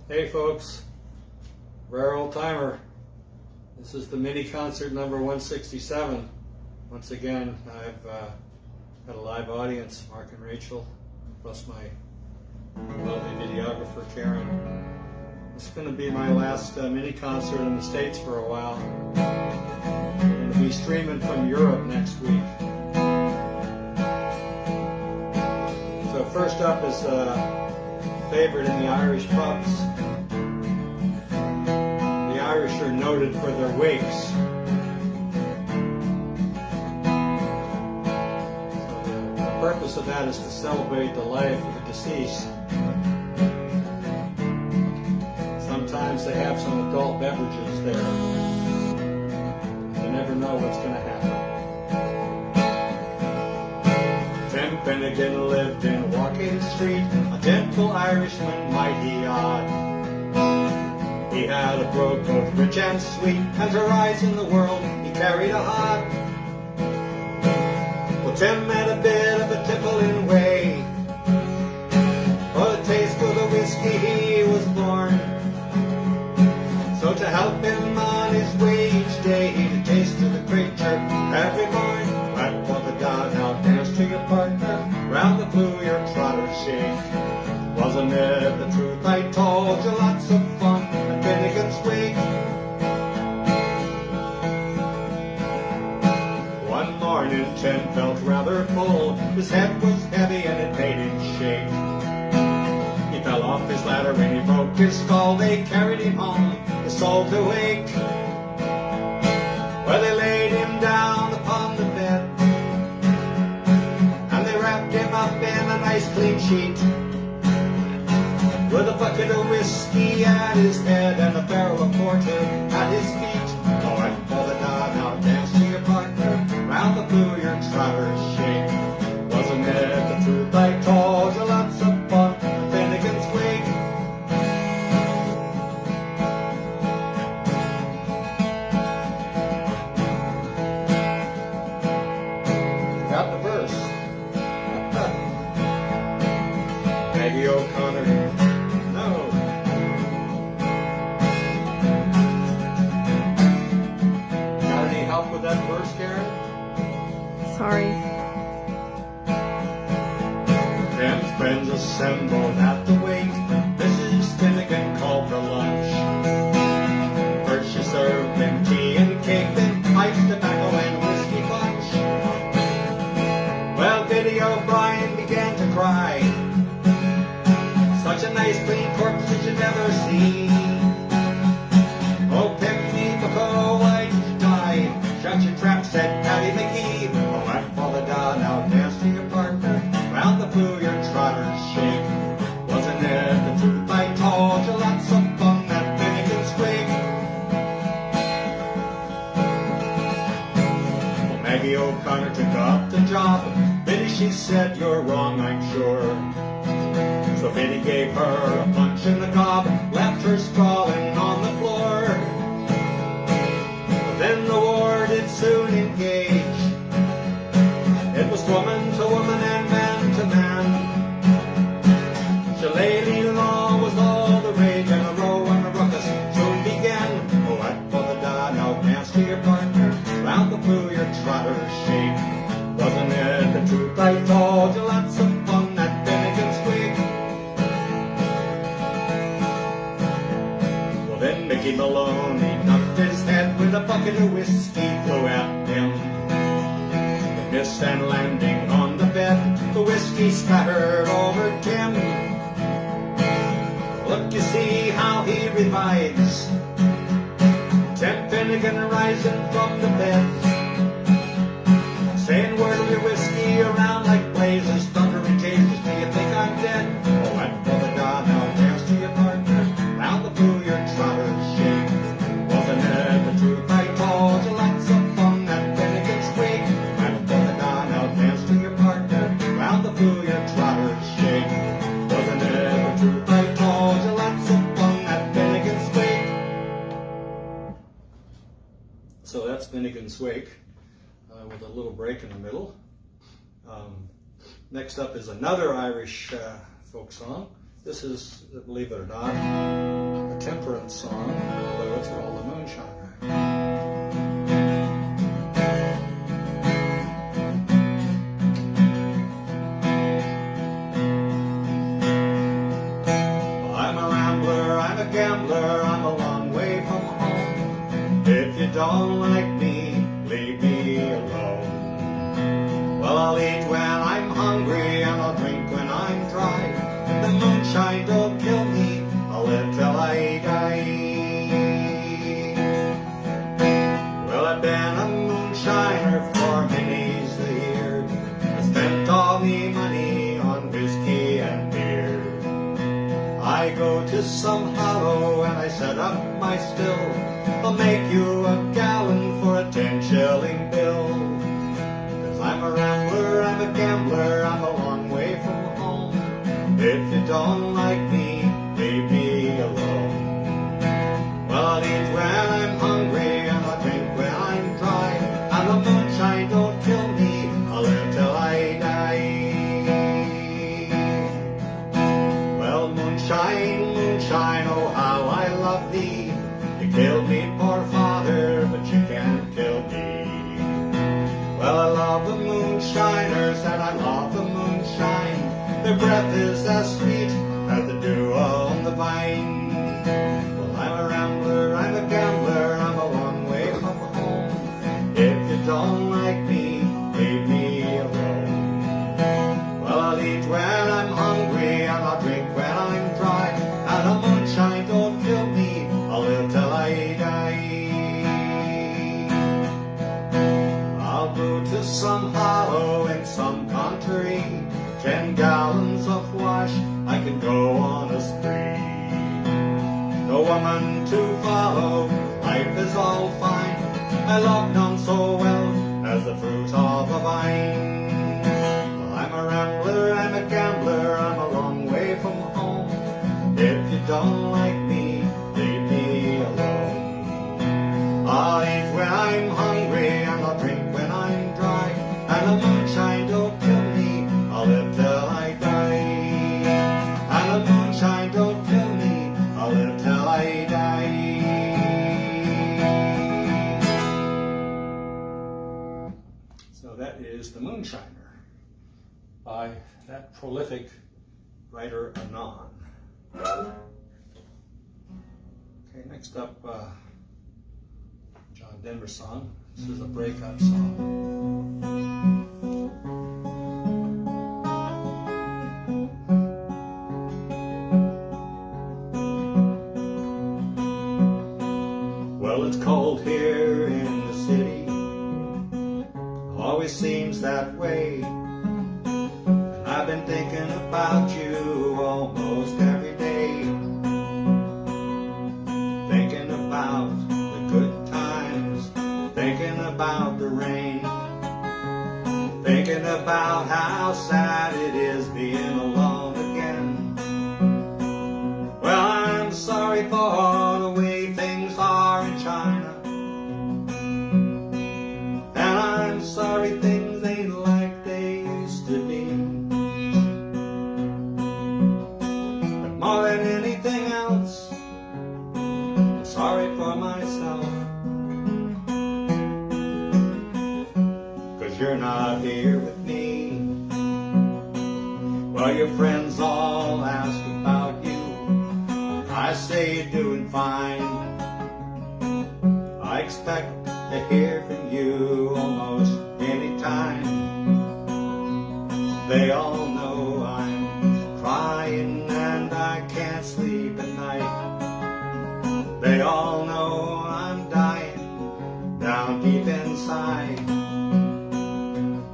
Hey folks, rare old timer. This is the mini concert number 167. Once again, I've got a live audience, Mark and Rachel, plus my lovely videographer Karen. It's going to be my last mini concert in the States for a while. I'm going to be streaming from Europe next week. So first up is a favorite in the Irish pubs. The Irish are noted for their wakes. So the purpose of that is to celebrate the life of the deceased. Sometimes they have some adult beverages there. You never know what's going to happen. Tim Finnegan lived in Walking Street, a gentle Irishman, mighty odd. He had a brogue both rich and sweet, and to rise in the world he carried a hod. Well, Tim had a bit of a tippling way, for the taste for the whiskey he was born. So to help him on his way each day, he'd taste of the creature every morn. Right for the dog, now dance to your partner, round the blue your trotter shake. Wasn't it the truth I told you? Lots of fun at Finnegan's wake. One morning Tim felt rather full, his head was heavy and it made him shake. He fell off his ladder and he broke his skull. They carried him home, his soul to wake. Well, they laid him down upon the bed, and they wrapped him up in a nice clean sheet, with a bucket of whiskey at his head and a barrel of porter at his feet. All right, for the dog, now dance to your partner, round the blue your trotters shake. Wasn't it the truth I told you? Lots of fun at Finnegan's wake. Got the verse. Maggie O'Connor. No. Got any help with that verse, Karen? Sorry. Tim's friends assembled at the wake. Mrs. Finnegan called for lunch. First she served him tea and cake, then pipes, tobacco, and whiskey punch. Well, Biddy O'Brien began to cry. Such a nice clean corpse did you never see. Oh, pick me before why did you die? Shut your trap, said Paddy McGee. Oh, I'm for the dawn, now dance to your partner, round the blue your trotters shake. Wasn't it the truth I told you? Lots of fun at Finnegan's wake. Well, Maggie O'Connor took up the job. Biddy, she said, you're wrong, I'm sure. So Biddy gave her a punch in the gob, left her sprawling on the floor. But then the war did soon engage. It was woman to woman and man to man. Shillelagh law was all the rage, and a row and a ruckus soon began. Oh, act for the da, now dance to your partner, round the blue your trotters shake. Wasn't it the truth I told you? Lots of fun at Finnegan's wake. Well, then Mickey Malone, he knocked his head with a bucket of whiskey flew at him. It missed and landing on the bed, the whiskey spattered over Tim. Look, you see how he revives. Tim Finnegan rising from the bed, saying word of your whiskey around like blazes, thundering changes, do you think I'm dead? Oh, and for the dawn, now dance to your partner, round the blue your trotters shake. Wasn't it the truth I told you? Lots of fun at Finnegan's wake. And for the dawn, now dance to your partner, round the blue your trotters shake. Wasn't it the truth I told you? Lots of fun at Finnegan's wake. So that's Finnegan's wake. With a little break in the middle. Next up is another Irish folk song, This is, believe it or not, a temperance song, although it's called the Moonshiner. Well, I'm a rambler, I'm a gambler, I'm a long way from home. If you don't like me, leave me alone. Well, I'll eat when I'm hungry and I'll drink when I'm dry. The moonshine don't kill me, I'll live till I die. Well, I've been a moonshiner for many a year. I spent all me money on whiskey and beer. I go to some hollow and I set up my still. I'll make you a gallon for a 10-shilling bill. 'Cause I'm a rambler, I'm a gambler, I'm a long way from home. If you don't like me, leave me alone. Well, I'll eat when I'm hungry and I'll drink when I'm dry. And the moonshine don't kill me, I'll live till I die. Well, moonshine, moonshine, oh how I love thee. You killed me, poor father, but you can't kill me. Well, I love the moonshiners and I love the moonshine. Their breath is as sweet as the dew on the vine. Well, I'm a rambler, I'm a gambler, I'm a long way from home. If you don't like me, leave me alone. Well, I'll eat when I'm hungry and I'll drink when I'm dry. And the moonshine don't kill me, I'll live till I die. I'll go to some hollow in some country. 10 gallons of wash, I can go on a spree. No woman to follow, life is all fine. I love none so well as the fruit of a vine. Well, I'm a rambler, I'm a gambler, I'm a long way from home. If you don't like me, leave me alone. I'll eat when I'm hungry and I'll drink when I'm dry. And the moonshine don't kill me, I'll live till I die. And the moonshine don't kill me, I'll live till I die. So that is The Moonshiner by that prolific writer Anon. Okay, next up, John Denver song. This is a breakup song. Well, it's cold here in the city, always seems that way. And I've been thinking about you almost every day. Thinking about the good times, thinking about the rain, thinking about how sad it is being alone again. Well, I'm sorry for the way things are in China, and I'm sorry things ain't like they used to be. But more than anything else, I'm sorry for myself, 'cause you're not here with me. Well, your friends all ask about you, I say you're doing fine. I expect to hear from you almost any time. They all know I'm crying and I can't sleep at night. They all know I'm dying down deep inside.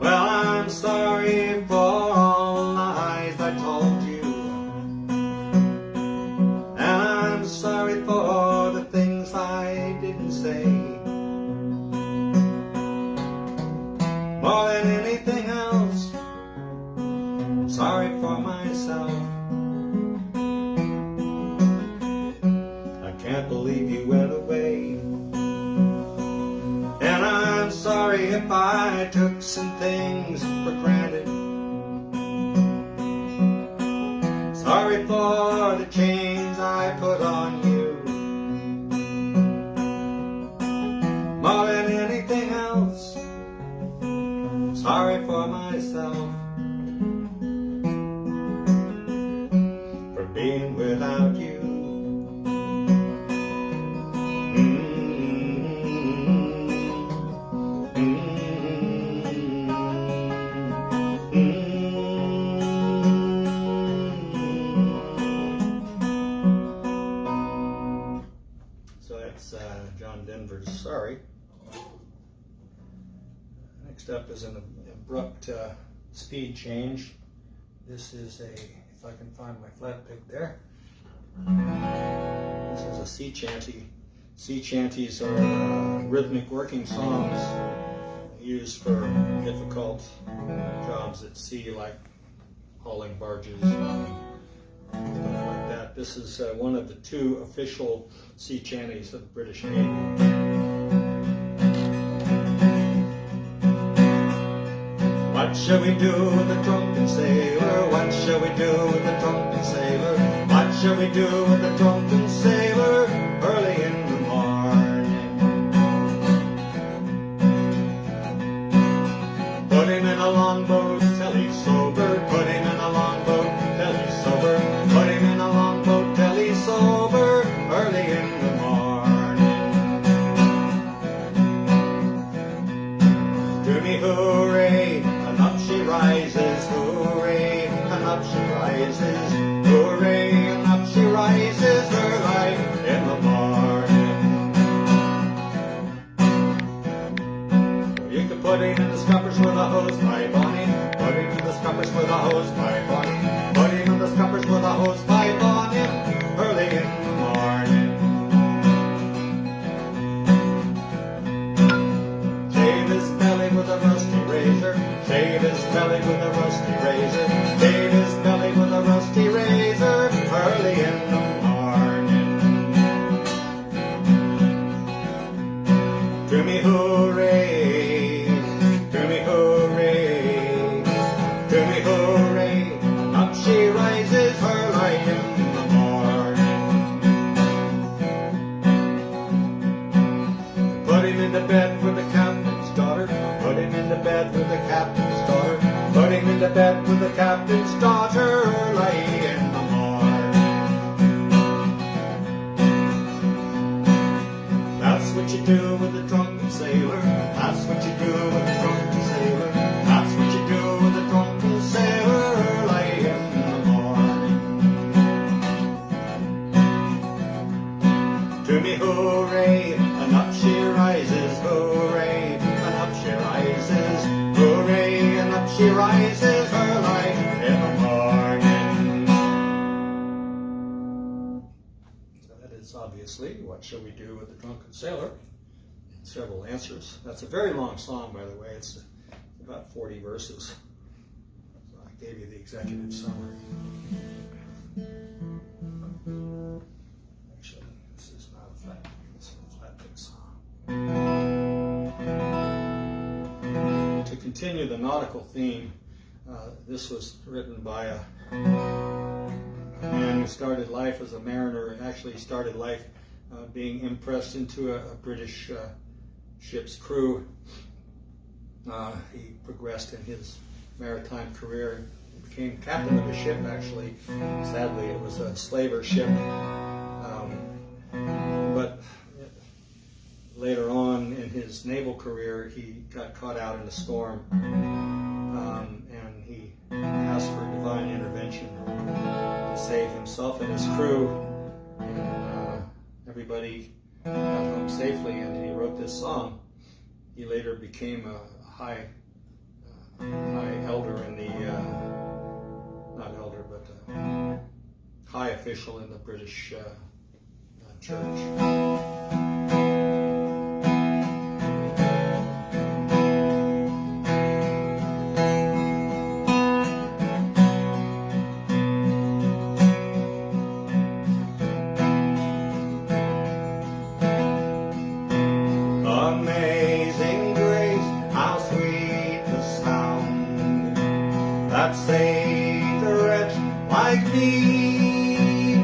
Well, I'm sorry for all the lies I told you, and I'm sorry for the things I didn't say. More than anything else, I'm sorry for myself. I can't believe you went away, and I'm sorry if I took some things for granted. Sorry for chains I put on you. More than anything else, sorry for myself for being without you. So that's John Denver's Sorry. Next up is an abrupt speed change. This is a, if I can find my flat pick there. This is a sea chanty. Sea chanties are rhythmic working songs used for difficult jobs at sea, like hauling barges and stuff like that. This is one of the two official sea chanties of the British Navy. What shall we do with the drunken sailor? What shall we do with the drunken sailor? What shall we do with the drunken sailor early in the morning? Put him in a longboat till he's sober. Put him in a longboat till he's sober. Put him in a longboat till he's sober early in the morning. To me, hooray! And up she rises, hooray, and up she rises, hooray, and up she rises early in the morning. You can put him in the scuppers with a hose pipe on him, put him in the scuppers with a hose pipe on him, put him in the scuppers with a hose pipe on him early in the morning. Shave his belly with a rusty razor, shave his belly with a rusty razor, shave his belly with a rusty razor early in the morning. To me hooray, to me hooray, to me hooray, up she rises early in the morning. Put him in the bed with the captain's daughter, put him in the bed with the captain's daughter, put him in the bed with the captain's daughter early in the morning. That's what you do with the drunken sailor. That's what you do with the drunken sailor. That's what you do with the drunken sailor early in the morning. To me hooray, and up she rises, hooray, and up she rises, hooray, and up she rises early in the morning. So that is obviously What Shall We Do with the Drunken Sailor? Several answers. That's a very long song, by the way. It's about 40 verses. So I gave you the executive summary. Actually, this is not a flat pick. This is a flat pick song. To continue the nautical theme, this was written by a man who started life as a mariner. Actually started life being impressed into a British ship's crew. He progressed in his maritime career, became captain of a ship. Actually, sadly, it was a slaver ship, but later on in his naval career, he got caught out in a storm, and he asked for divine intervention to save himself and his crew. And everybody got home safely, and he wrote this song. He later became a high elder in the, not elder, but high official in the British church. Amazing grace, how sweet the sound that saved a wretch like me.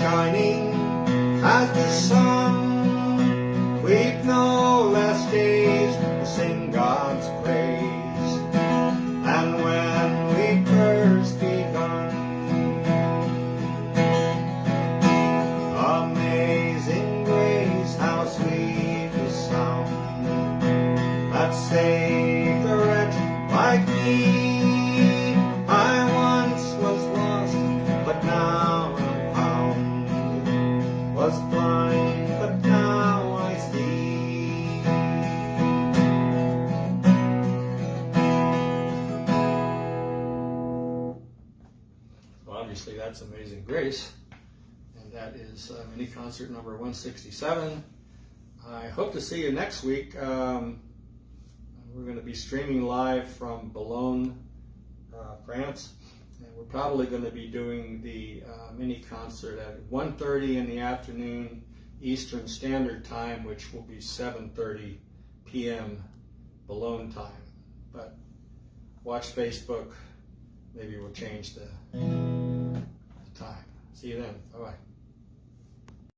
shining as the sun. We've no less days to sing God's praise than when we first begun. Amazing grace, how sweet the sound that saved a wretch like me. I once was lost, but now I'm found. Was blind, but now I see. Well, obviously that's Amazing Grace, and that is mini concert number 167. I hope to see you next week. We're going to be streaming live from Boulogne, France, and we're probably going to be doing the mini concert at 1:30 in the afternoon Eastern Standard Time, which will be 7:30 p.m. Boulogne time. But watch Facebook. Maybe we'll change the time. See you then. Bye-bye.